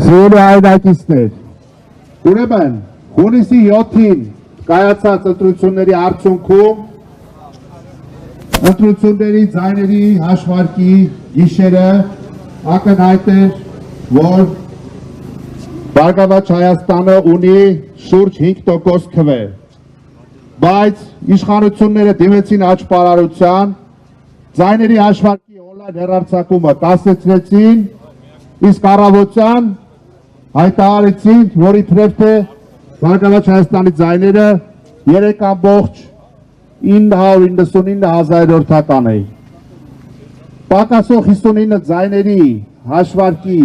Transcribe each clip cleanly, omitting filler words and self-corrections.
Սիրելի հայրենակիցներ, ուրեմն հունիսի 7-ին կայացած ընտրությունների արդյունքում ընտրությունների ձայների հաշվարկի գիշերը ակնհայտ էր, որ Բարգավաճ Հայաստանը ունի շուրջ 5% քվե, բայց իշխանությունները դիմեցին աճպարարության, ձայների հաշվարկի օնլայն հեռարձակումը կասեցրեցին, իսկ առավոտյան հայտարարեցին, որ իբրև թե Բարգավաճ Հայաստանի ձայները 3,999,000 էին։ Պակասող 59 ձայների հաշվարկի,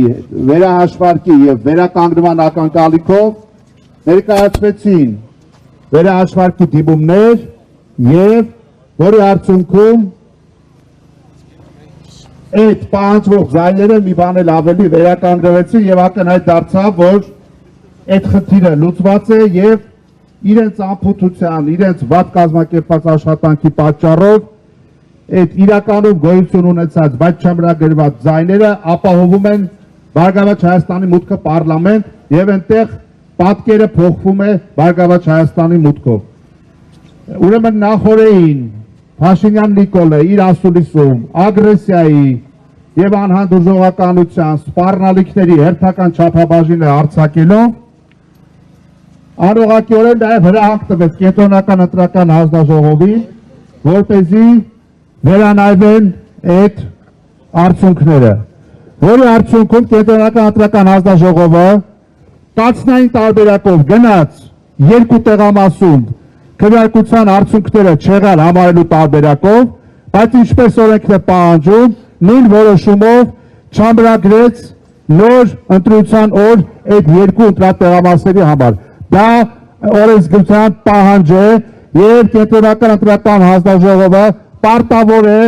վերահաշվարկի և վերականգնման ակնկալիքով ներկայացվեցին վերահաշվարկի դիմումներ և որի արդյունքում այդ պահանջվող ձայները մի բան էլ ավելի վերականգնվեցին և ակնհայտ դարձավ, որ այդ խնդիրը լուծված է և իրենց անփութության, իրենց վատ կազմակերպված աշխատանքի պատճառով այդ իրականում գոյություն ունեցած, բայց չամրագրված ձայները ապահովում են Բարգավաճ Հայաստանի մուտքը պարլամենտ և այնտեղ պատկերը փոխվում է Բարգավաճ Հայաստանի մուտքով։ Ուրեմն նախորդին Փաշինյան Նիկոլը իր ասուլիսում ագրեսիայի և անհանդուրժողականության սպառնալիքների հերթական չափաբաժին է արձակելով, անուղղակիորեն նաև հրահանգ տվեց կենտրոնական ընտրական հանձնաժողովին, որպեսզի վերանայվեն այդ արդյունքները, որի արդյունքում կենտրոնական ընտրական հանձնաժողովը տասնային տարբերակով գնաց երկու տեղամասում քվեարկության արդյունքները չեղյալ համարելու տարբերակով, բայց ինչպես օրենքն է պահանջում, նույն որոշումով չամրագրեց նոր ընտրության օր այդ երկու ընտրատեղամասերի համար։ Դա օրենսգրության պահանջ է և կենտրոնական ընտրական հանձնաժողովը պարտավոր է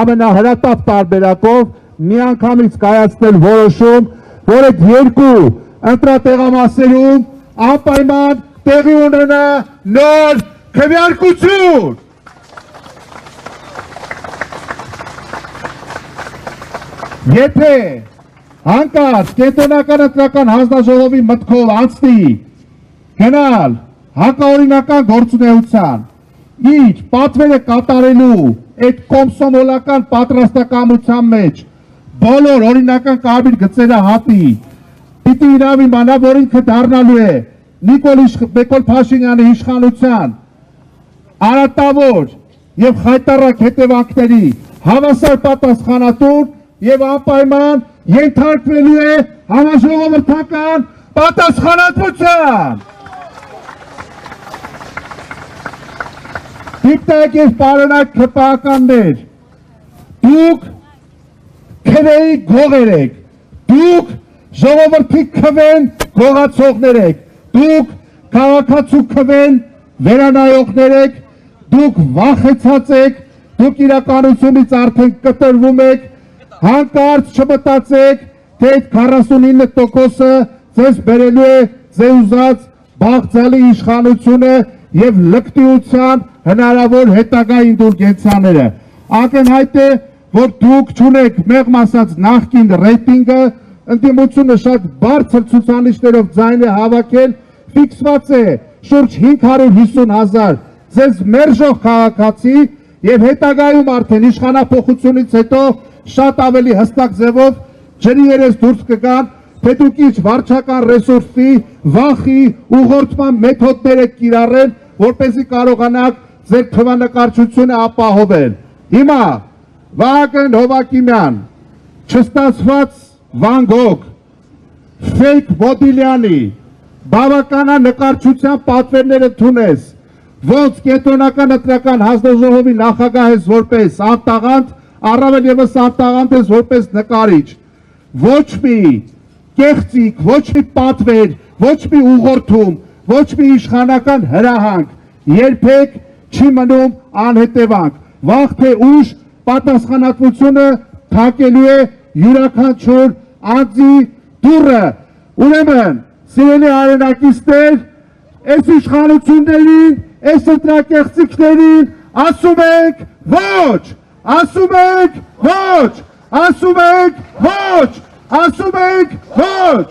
ամենահրատապ տարբերակով միանգամից կայացնել որոշում, որ այդ երկու ընտրատեղամասերում անպայման տեղի ունենա նոր քվեարկություն։ Եթե հանկարծ կենտրոնական ընտրական հանձնաժողովի մտքով անցնի գնալ հակաօրինական գործունեության, իր պատվերը կատարելու այդ կոմսոմոլական պատրաստակամության մեջ բոլոր օրինական կարմիր գծերը հատի, պիտի իրավ իմանա, որ ինքը դառնալու է Նիկոլ Փաշինյանի իշխանության արատավոր և խայտառակ հետևանքների հավասար պատասխանատուն և անպայման ենթարկվելու է համաժողովրդական պատասխանատվության։ Դիպտակ և պարոնակ քպականներ, դուք քվեի գողեր եք, դուք ժողովրդի քվեն գողացողներ եք, դուք քաղաքացու քվեն վերանայողներ եք, դուք վախեցած եք, դուք իրականությունից արդեն կտրվում եք, հանկարծ չմտածեք, թե այդ 49%-ը ձեզ բերելու է ձեզ ուզած բաղձալի իշխանությունը և լկտիության հնարավոր հետագա ինդուլգենցիաները։ Ակնհայտ է, որ դուք չունեք մեղմ ասած նախկին ռեյտինգը, ընդդիմությունը շատ բարձր ցուցանիշներով ձայն է հավաքել, ֆիքսված է շուրջ 550,000 ձեզ մերժող քաղաքացի և հետագայում արդեն իշխանափոխությունից հետո շատ ավելի հստակ ձևով ջրի երես դուրս կգան, թե դուք ինչ վարչական ռեսուրսի, վախի, ուղղորդման մեթոդներ եք կիրառել, որպեսզի կարողանաք ձեր թվանկարչությունը ապահովել։ Հիմա Վահագն Հովակիմյան, չստացված Վան Գոգ, Ֆեյք Բոդիլյանի բավականանկարչության պատվերները ընդունես, ոնց կենտրոնական ընտրական հանձնաժողովի նախագահ ես որպես անտաղանդ, առավել ևս անտաղանդ ես որպես նկարիչ, ոչ մի կեղծիք, ոչ մի պատվեր, ոչ մի ուղղորդում, ոչ մի իշխանական հրահանգ երբեք չի մնում անհետևանք, վաղ թե ուշ պատասխանատվությունը թակելու է յուրաքանչյուր անձի դուռը։ Ուրեմն, սիրելի հայրենակիցներ, այս իշխանություններին, այս ընտրակեղծիքներին ասում ենք ոչ, ասում ենք ոչ, ասում ենք ոչ, ասում ենք ոչ։